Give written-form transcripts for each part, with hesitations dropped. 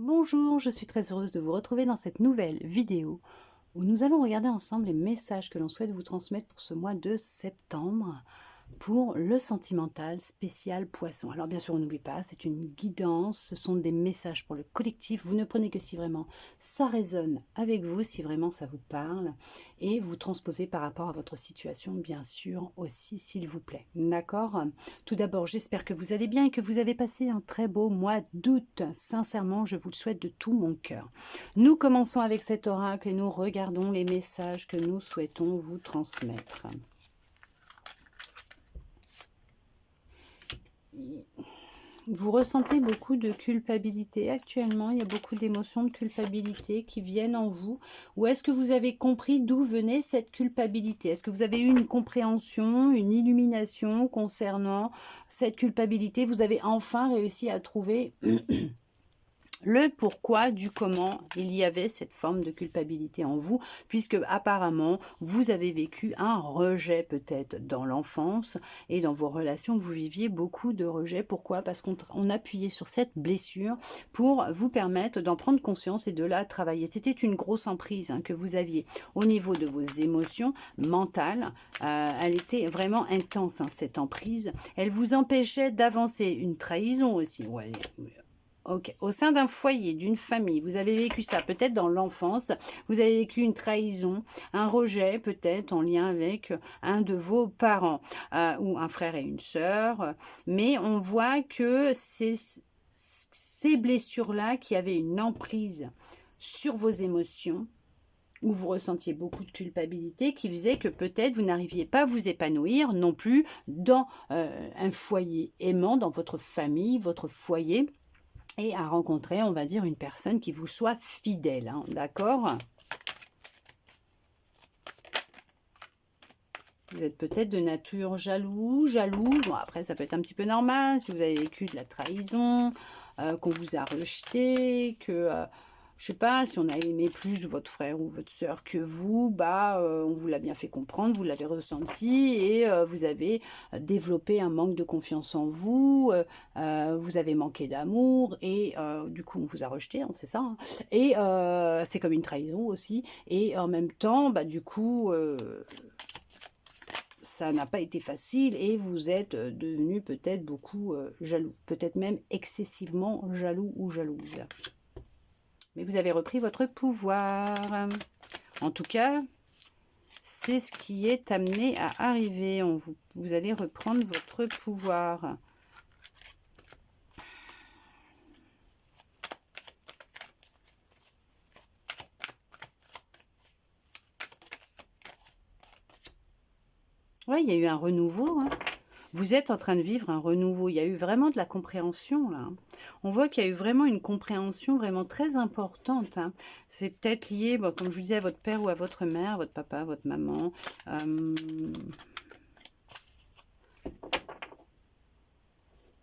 Bonjour, je suis très heureuse de vous retrouver dans cette nouvelle vidéo où nous allons regarder ensemble les messages que l'on souhaite vous transmettre pour ce mois de septembre pour le sentimental spécial poisson. Alors bien sûr, on n'oublie pas, c'est une guidance, ce sont des messages pour le collectif. Vous ne prenez que si vraiment ça résonne avec vous, si vraiment ça vous parle, et vous transposez par rapport à votre situation, bien sûr, aussi, s'il vous plaît. D'accord? Tout d'abord, j'espère que vous allez bien et que vous avez passé un très beau mois d'août. Sincèrement, je vous le souhaite de tout mon cœur. Nous commençons avec cet oracle et nous regardons les messages que nous souhaitons vous transmettre. Vous ressentez beaucoup de culpabilité actuellement, il y a beaucoup d'émotions de culpabilité qui viennent en vous. Ou est-ce que vous avez compris d'où venait cette culpabilité? Est-ce que vous avez eu une compréhension, une illumination concernant cette culpabilité? Vous avez enfin réussi à trouver le pourquoi du comment il y avait cette forme de culpabilité en vous, puisque apparemment vous avez vécu un rejet peut-être dans l'enfance et dans vos relations vous viviez beaucoup de rejet. Pourquoi? Parce qu'on appuyait sur cette blessure pour vous permettre d'en prendre conscience et de la travailler. C'était une grosse emprise que vous aviez au niveau de vos émotions mentales. Elle était vraiment intense, cette emprise. Elle vous empêchait d'avancer. Une trahison aussi, ouais. Ok. Au sein d'un foyer, d'une famille, vous avez vécu ça, peut-être dans l'enfance, vous avez vécu une trahison, un rejet, peut-être en lien avec un de vos parents, ou un frère et une sœur, mais on voit que ces blessures-là qui avaient une emprise sur vos émotions, où vous ressentiez beaucoup de culpabilité, qui faisait que peut-être vous n'arriviez pas à vous épanouir non plus dans un foyer aimant, dans votre famille, votre foyer, et à rencontrer, on va dire, une personne qui vous soit fidèle, d'accord? Vous êtes peut-être de nature jaloux. Bon, après, ça peut être un petit peu normal si vous avez vécu de la trahison, qu'on vous a rejeté, que, je sais pas, si on a aimé plus votre frère ou votre sœur que vous, on vous l'a bien fait comprendre, vous l'avez ressenti et vous avez développé un manque de confiance en vous, vous avez manqué d'amour et du coup, on vous a rejeté, c'est ça, hein. Et c'est comme une trahison aussi. Et en même temps, du coup... ça n'a pas été facile et vous êtes devenu peut-être beaucoup jaloux, peut-être même excessivement jaloux ou jalouse. Mais vous avez repris votre pouvoir. En tout cas, c'est ce qui est amené à arriver. Vous allez reprendre votre pouvoir. Oui, il y a eu un renouveau, hein. Vous êtes en train de vivre un renouveau. Il y a eu vraiment de la compréhension, là. On voit qu'il y a eu vraiment une compréhension vraiment très importante, hein. C'est peut-être lié, comme je vous disais, à votre père ou à votre mère, votre papa, votre maman.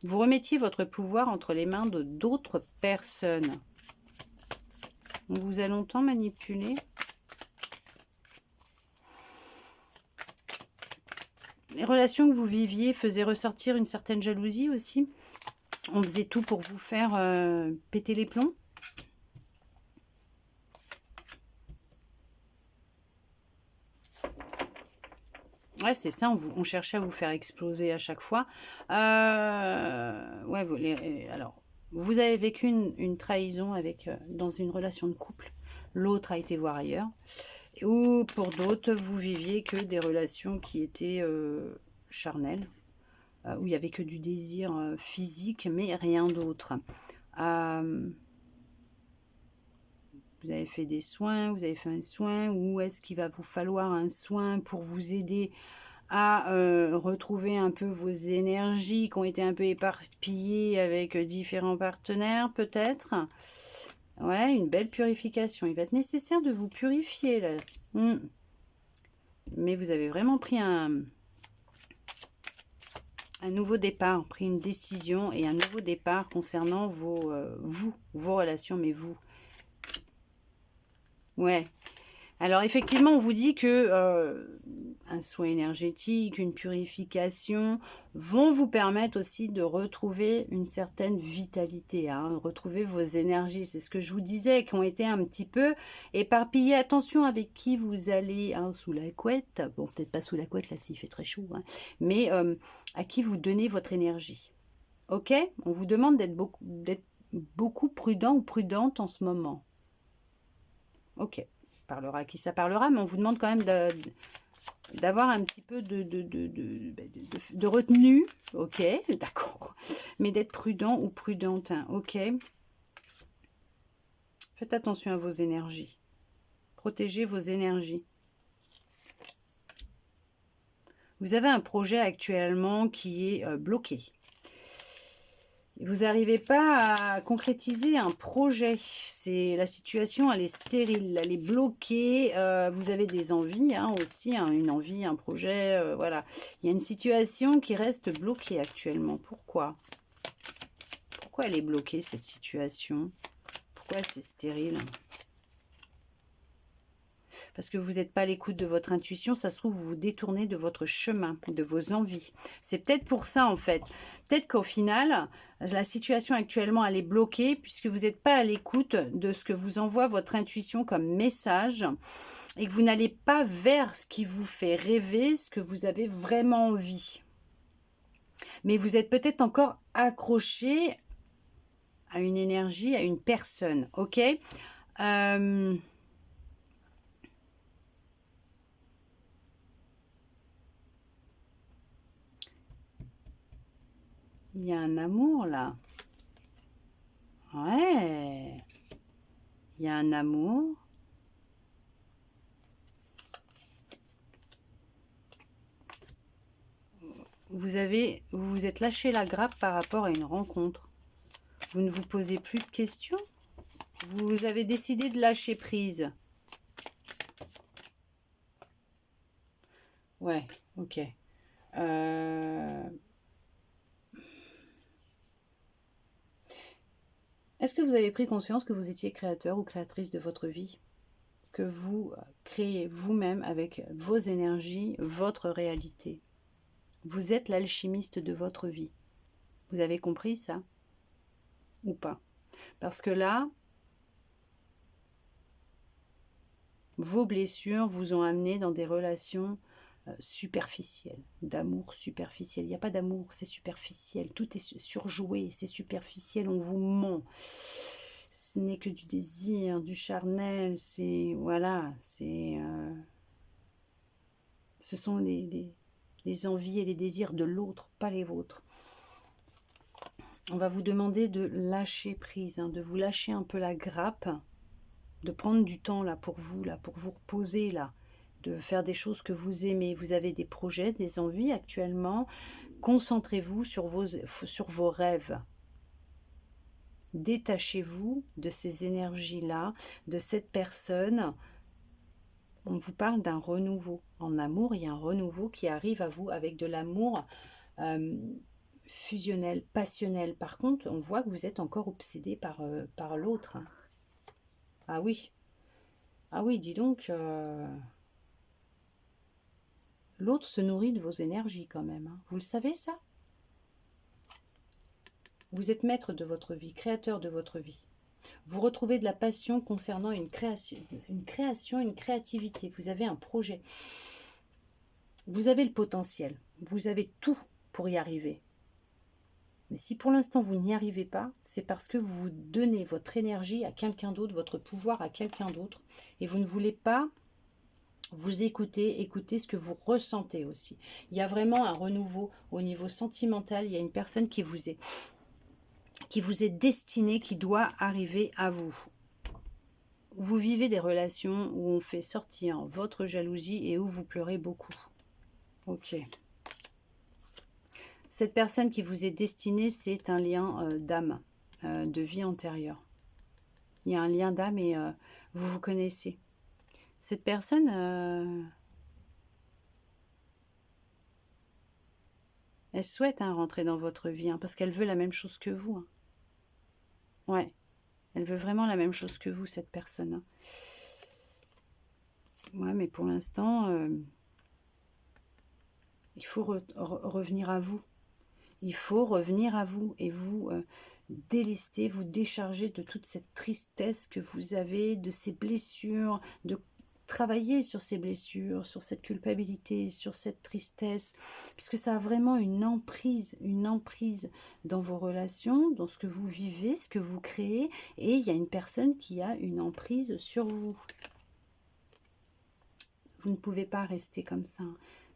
Vous remettiez votre pouvoir entre les mains de d'autres personnes. On vous a longtemps manipulé. Les relations que vous viviez faisaient ressortir une certaine jalousie aussi. On faisait tout pour vous faire péter les plombs. Ouais, c'est ça, on cherchait à vous faire exploser à chaque fois. Ouais, alors, vous avez vécu une trahison dans une relation de couple. L'autre a été voir ailleurs. Ou pour d'autres, vous viviez que des relations qui étaient charnelles, où il n'y avait que du désir physique, mais rien d'autre. Vous avez fait des soins, vous avez fait un soin, ou est-ce qu'il va vous falloir un soin pour vous aider à retrouver un peu vos énergies qui ont été un peu éparpillées avec différents partenaires, peut-être? Ouais, une belle purification. Il va être nécessaire de vous purifier, là. Mais vous avez vraiment pris un nouveau départ, pris une décision et un nouveau départ concernant vos relations, mais vous. Ouais. Alors effectivement, on vous dit que un soin énergétique, une purification vont vous permettre aussi de retrouver une certaine vitalité, hein, retrouver vos énergies. C'est ce que je vous disais, qui ont été un petit peu éparpillées. Attention avec qui vous allez, hein, sous la couette. Bon, peut-être pas sous la couette, là, s'il fait très chaud, hein, mais à qui vous donnez votre énergie. Ok? On vous demande d'être beaucoup prudent ou prudente en ce moment. Ok. Parlera à qui ça parlera, mais on vous demande quand même d'avoir un petit peu de retenue, ok, d'accord, mais d'être prudent ou prudente, hein, ok. Faites attention à vos énergies, protégez vos énergies. Vous avez un projet actuellement qui est bloqué. Vous n'arrivez pas à concrétiser un projet. C'est la situation, elle est stérile, elle est bloquée. Vous avez des envies, hein, aussi, hein, une envie, un projet, voilà. Il y a une situation qui reste bloquée actuellement. Pourquoi? Pourquoi elle est bloquée, cette situation? Pourquoi c'est stérile? Parce que vous n'êtes pas à l'écoute de votre intuition, ça se trouve, vous vous détournez de votre chemin, de vos envies. C'est peut-être pour ça, en fait. Peut-être qu'au final, la situation actuellement, elle est bloquée, puisque vous n'êtes pas à l'écoute de ce que vous envoie votre intuition comme message, et que vous n'allez pas vers ce qui vous fait rêver, ce que vous avez vraiment envie. Mais vous êtes peut-être encore accroché à une énergie, à une personne, ok? Il y a un amour là. Ouais. Il y a un amour. Vous vous êtes lâché la grappe par rapport à une rencontre. Vous ne vous posez plus de questions. Vous avez décidé de lâcher prise. Ouais, ok. Est-ce que vous avez pris conscience que vous étiez créateur ou créatrice de votre vie? Que vous créez vous-même avec vos énergies, votre réalité. Vous êtes l'alchimiste de votre vie. Vous avez compris ça? Ou pas? Parce que là, vos blessures vous ont amené dans des relations superficielles, d'amour superficiel. Il n'y a pas d'amour, c'est superficiel. Tout est surjoué, c'est superficiel, on vous ment. Ce n'est que du désir, du charnel, c'est... Voilà, c'est... ce sont les envies et les désirs de l'autre, pas les vôtres. On va vous demander de lâcher prise, hein, de vous lâcher un peu la grappe, de prendre du temps là pour vous reposer là, de faire des choses que vous aimez. Vous avez des projets, des envies actuellement. Concentrez-vous sur vos rêves. Détachez-vous de ces énergies-là, de cette personne. On vous parle d'un renouveau. En amour, il y a un renouveau qui arrive à vous avec de l'amour fusionnel, passionnel. Par contre, on voit que vous êtes encore obsédé par l'autre. Ah oui. Ah oui, dis donc, l'autre se nourrit de vos énergies quand même. Hein. Vous le savez ça? Vous êtes maître de votre vie, créateur de votre vie. Vous retrouvez de la passion concernant une création, une créativité. Vous avez un projet. Vous avez le potentiel. Vous avez tout pour y arriver. Mais si pour l'instant vous n'y arrivez pas, c'est parce que vous donnez votre énergie à quelqu'un d'autre, votre pouvoir à quelqu'un d'autre, et vous ne voulez pas vous écouter ce que vous ressentez aussi. Il y a vraiment un renouveau au niveau sentimental, il y a une personne qui vous est destinée, qui doit arriver à vous. Vous vivez des relations où on fait sortir votre jalousie et où vous pleurez beaucoup. Ok. Cette personne qui vous est destinée, c'est un lien d'âme, de vie antérieure. Il y a un lien d'âme et vous vous connaissez. Cette personne, elle souhaite rentrer dans votre vie, parce qu'elle veut la même chose que vous. Hein. Ouais, elle veut vraiment la même chose que vous, cette personne. Ouais, mais pour l'instant, il faut revenir à vous. Il faut revenir à vous et vous délester, vous décharger de toute cette tristesse que vous avez, de ces blessures, de travailler sur ces blessures, sur cette culpabilité, sur cette tristesse, puisque ça a vraiment une emprise dans vos relations, dans ce que vous vivez, ce que vous créez, et il y a une personne qui a une emprise sur vous. Vous ne pouvez pas rester comme ça.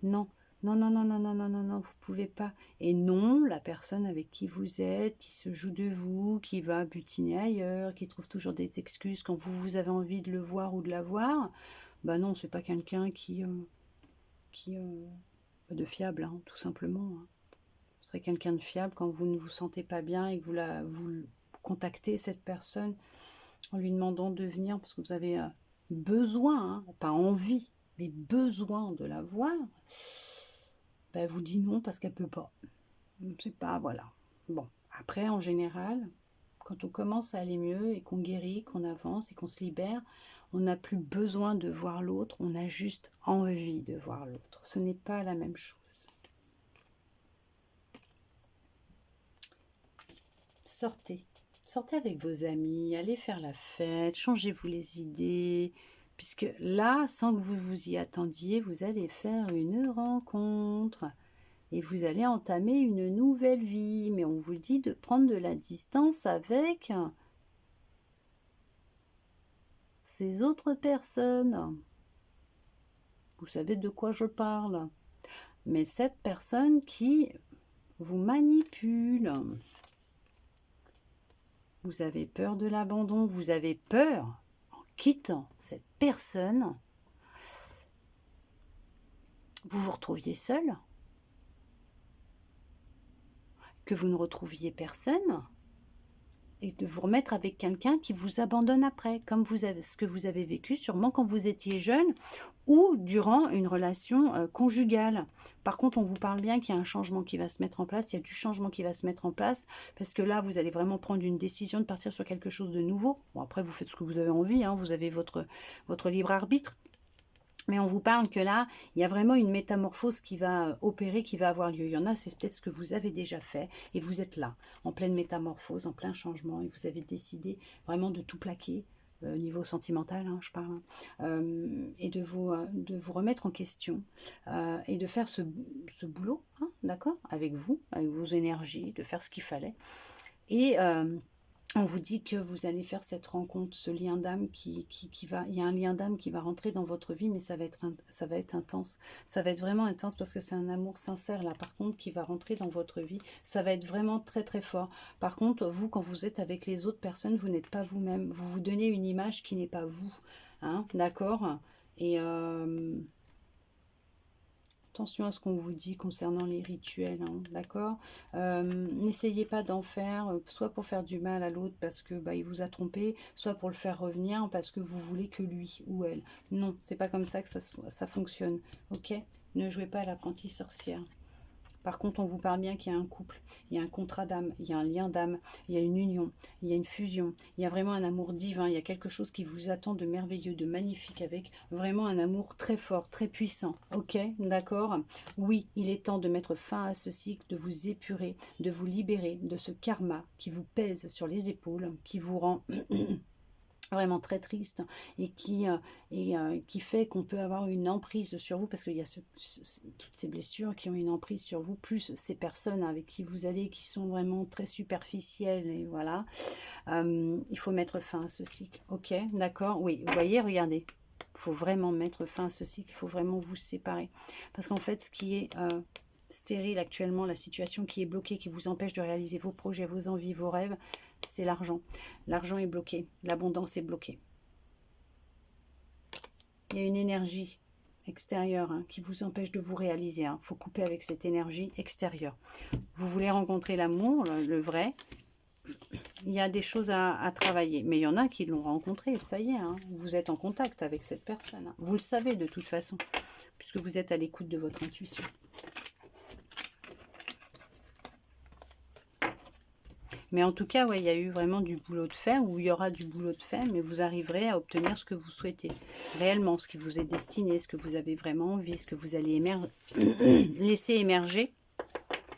Non, non, non, non, non, non, non, non, non, vous ne pouvez pas. Et non, la personne avec qui vous êtes, qui se joue de vous, qui va butiner ailleurs, qui trouve toujours des excuses quand vous avez envie de le voir ou de la voir, bah non, c'est pas quelqu'un qui de fiable, hein, tout simplement. Hein. Vous serez quelqu'un de fiable quand vous ne vous sentez pas bien et que vous contactez cette personne en lui demandant de venir parce que vous avez besoin, hein, pas envie, mais besoin de la voir, ben, elle vous dit non parce qu'elle peut pas. C'est pas, voilà. Bon, après, en général, quand on commence à aller mieux et qu'on guérit, qu'on avance et qu'on se libère, on n'a plus besoin de voir l'autre, on a juste envie de voir l'autre. Ce n'est pas la même chose. Sortez. Sortez avec vos amis, allez faire la fête, changez-vous les idées, puisque là, sans que vous vous y attendiez, vous allez faire une rencontre et vous allez entamer une nouvelle vie. Mais on vous dit de prendre de la distance avec ces autres personnes. Vous savez de quoi je parle. Mais cette personne qui vous manipule. Vous avez peur de l'abandon, vous avez peur, en quittant cette personne, vous vous retrouviez seul, que vous ne retrouviez personne, et de vous remettre avec quelqu'un qui vous abandonne après, comme ce que vous avez vécu sûrement quand vous étiez jeune, ou durant une relation conjugale. Par contre, on vous parle bien qu'il y a un changement qui va se mettre en place, il y a du changement qui va se mettre en place, parce que là, vous allez vraiment prendre une décision de partir sur quelque chose de nouveau. Bon, après, vous faites ce que vous avez envie, hein, vous avez votre libre arbitre. Mais on vous parle que là, il y a vraiment une métamorphose qui va opérer, qui va avoir lieu. Il y en a, c'est peut-être ce que vous avez déjà fait, et vous êtes là, en pleine métamorphose, en plein changement, et vous avez décidé vraiment de tout plaquer, au niveau sentimental, hein, je parle, et de vous remettre en question, et de faire ce boulot, hein, d'accord, avec vous, avec vos énergies, de faire ce qu'il fallait. Et on vous dit que vous allez faire cette rencontre, ce lien d'âme qui va... Il y a un lien d'âme qui va rentrer dans votre vie, mais ça va être intense. Ça va être vraiment intense parce que c'est un amour sincère, là, par contre, qui va rentrer dans votre vie. Ça va être vraiment très, très fort. Par contre, vous, quand vous êtes avec les autres personnes, vous n'êtes pas vous-même. Vous vous donnez une image qui n'est pas vous. Hein, d'accord ? Et... attention à ce qu'on vous dit concernant les rituels, hein, d'accord. N'essayez pas d'en faire, soit pour faire du mal à l'autre parce que il vous a trompé, soit pour le faire revenir parce que vous voulez que lui ou elle. Non, c'est pas comme ça que ça fonctionne, ok. Ne jouez pas à l'apprentie sorcière. Par contre, on vous parle bien qu'il y a un couple, il y a un contrat d'âme, il y a un lien d'âme, il y a une union, il y a une fusion, il y a vraiment un amour divin, il y a quelque chose qui vous attend de merveilleux, de magnifique, avec vraiment un amour très fort, très puissant. Ok, d'accord? Oui, il est temps de mettre fin à ce cycle, de vous épurer, de vous libérer de ce karma qui vous pèse sur les épaules, qui vous rend... vraiment très triste et qui fait qu'on peut avoir une emprise sur vous parce qu'il y a toutes ces blessures qui ont une emprise sur vous, plus ces personnes avec qui vous allez qui sont vraiment très superficielles et voilà. Il faut mettre fin à ce cycle, ok, d'accord, oui, vous voyez, regardez, il faut vraiment mettre fin à ce cycle, il faut vraiment vous séparer parce qu'en fait ce qui est stérile actuellement, la situation qui est bloquée, qui vous empêche de réaliser vos projets, vos envies, vos rêves, c'est l'argent. L'argent est bloqué, l'abondance est bloquée. Il y a une énergie extérieure qui vous empêche de vous réaliser. Il faut couper avec cette énergie extérieure. Vous voulez rencontrer l'amour, le vrai. Il y a des choses à travailler. Mais il y en a qui l'ont rencontré, ça y est. Vous êtes en contact avec cette personne. Vous le savez de toute façon, puisque vous êtes à l'écoute de votre intuition. Mais en tout cas, ouais, il y a eu vraiment du boulot de fait, ou il y aura du boulot de fait, mais vous arriverez à obtenir ce que vous souhaitez. Réellement, ce qui vous est destiné, ce que vous avez vraiment envie, ce que vous allez laisser émerger,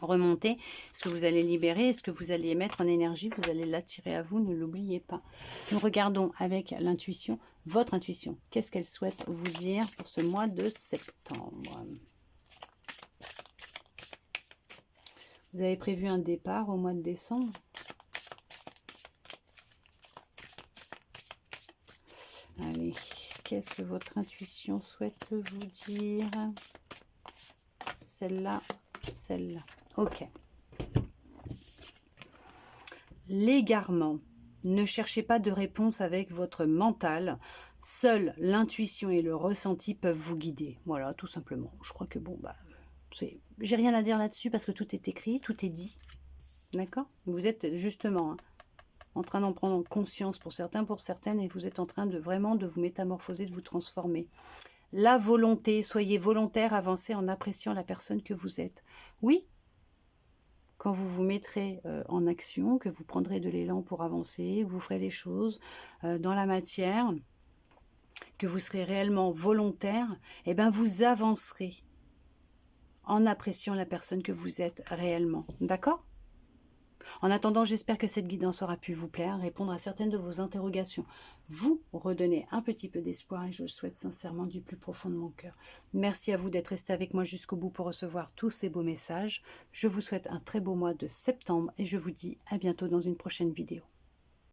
remonter, ce que vous allez libérer, ce que vous allez mettre en énergie, vous allez l'attirer à vous, ne l'oubliez pas. Nous regardons avec l'intuition, votre intuition. Qu'est-ce qu'elle souhaite vous dire pour ce mois de septembre? Vous avez prévu un départ au mois de décembre? Allez, qu'est-ce que votre intuition souhaite vous dire? Celle-là, celle-là. Ok. L'égarement. Ne cherchez pas de réponse avec votre mental. Seule l'intuition et le ressenti peuvent vous guider. Voilà, tout simplement. Je crois que bon, bah, j'ai rien à dire là-dessus parce que tout est écrit, tout est dit. D'accord? Vous êtes justement en train d'en prendre conscience pour certains, pour certaines, et vous êtes en train de vraiment de vous métamorphoser, de vous transformer. La volonté, soyez volontaire, avancez en appréciant la personne que vous êtes. Oui, quand vous vous mettrez en action, que vous prendrez de l'élan pour avancer, vous ferez les choses dans la matière, que vous serez réellement volontaire, et bien vous avancerez en appréciant la personne que vous êtes réellement. D'accord ? En attendant, j'espère que cette guidance aura pu vous plaire, répondre à certaines de vos interrogations, vous redonner un petit peu d'espoir, et je le souhaite sincèrement du plus profond de mon cœur. Merci à vous d'être resté avec moi jusqu'au bout pour recevoir tous ces beaux messages. Je vous souhaite un très beau mois de septembre et je vous dis à bientôt dans une prochaine vidéo.